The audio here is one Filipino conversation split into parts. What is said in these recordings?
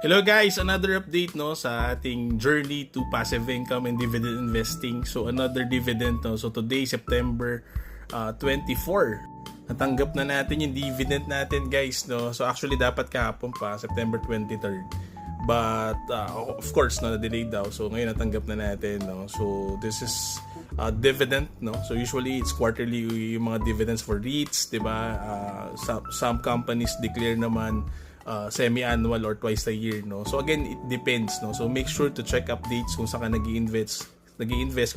Hello guys, another update no sa ating journey to passive income and dividend investing. So another dividend no. So today September 24. Natanggap na natin yung dividend natin guys no. So actually dapat kahapon pa September 23rd. But of course no, na-delay daw. So ngayon natanggap na natin no. So this is dividend no. So usually it's quarterly yung mga dividends for REITs, 'di ba? Some companies declare naman semi-annual or twice a year no. So again it depends no. So make sure to check updates kung saan ka nag-i-invest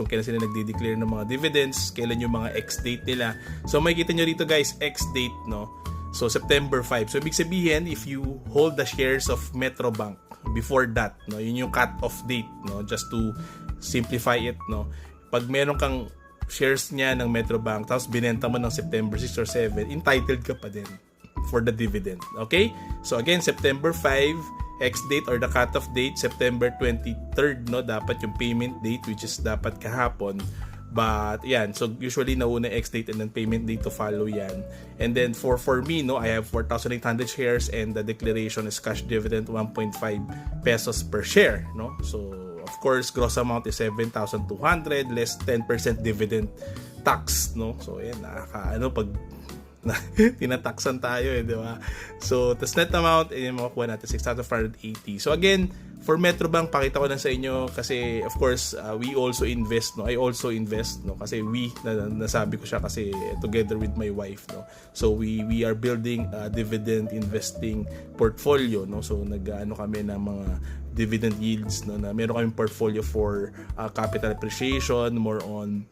kung kailan sila nagde-declare ng mga dividends, kailan yung mga ex-date nila. So makikita nyo rito guys, ex-date no. So September 5. So ibig sabihin if you hold the shares of Metrobank before that no, yun yung cut-off date no, just to simplify it no. Pag meron kang shares niya ng Metrobank tapos binenta mo ng September 6 or 7, entitled ka pa din for the dividend. Okay? So again, September 5, ex-date or the cutoff date, September 23rd, no? Dapat yung payment date, which is dapat kahapon. But, yan. So, usually, nauna ex-date and then payment date to follow yan. And then, for me, no, I have 4,800 shares and the declaration is cash dividend 1.5 pesos per share, no? So, of course, gross amount is 7,200 less 10% dividend tax, no? So, yan, pag tinataksan tayo di ba? So, tas net amount, makukuha natin 6,580. So, again, for Metrobank, pakita ko na sa inyo kasi, of course, we also invest, no? I also invest, no? Kasi nasabi ko siya kasi together with my wife, no? So, we are building a dividend investing portfolio, no? So, nag-ano kami ng mga dividend yields, no? Na meron kaming portfolio for capital appreciation, more on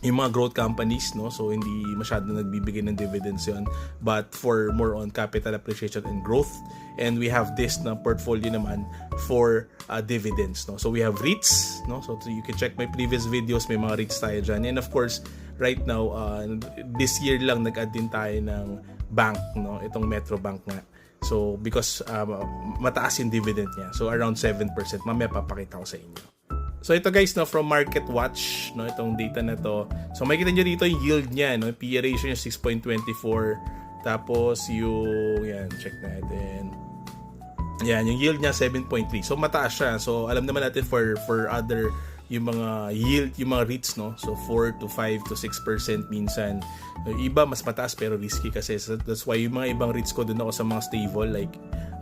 yung mga growth companies no, so hindi masyado nagbibigay ng dividends yon, but for more on capital appreciation and growth. And we have this na portfolio naman for dividends no. So we have REITs no, so you can check my previous videos, may mga REITs tayo dyan. And of course right now this year lang nag-add din tayo ng bank no, itong Metrobank nga. So because mataas yung dividend niya, so around 7%, mamaya papakita ko sa inyo. So ito guys no, from MarketWatch no, itong data na to. So makikita niyo dito yung yield niya no, PE ratio niya 6.24. Tapos yung yan, check natin. Yan, yung yield niya 7.3. So mataas siya. So alam naman natin for other yung mga yield, yung mga REITs no. So 4 to 5 to 6% minsan. Iba mas mataas pero risky kasi. So that's why yung mga ibang REITs ko doon ako sa mga stable like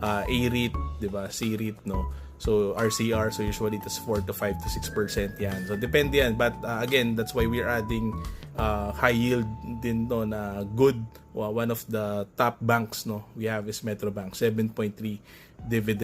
A-REIT, 'di ba? C-REIT no. So RCR, so usually it's 4 to 5 to 6% yan. So depende yan, but again, that's why we're adding high yield din no, na good. One of the top banks no we have is Metrobank, 7.3 dividend.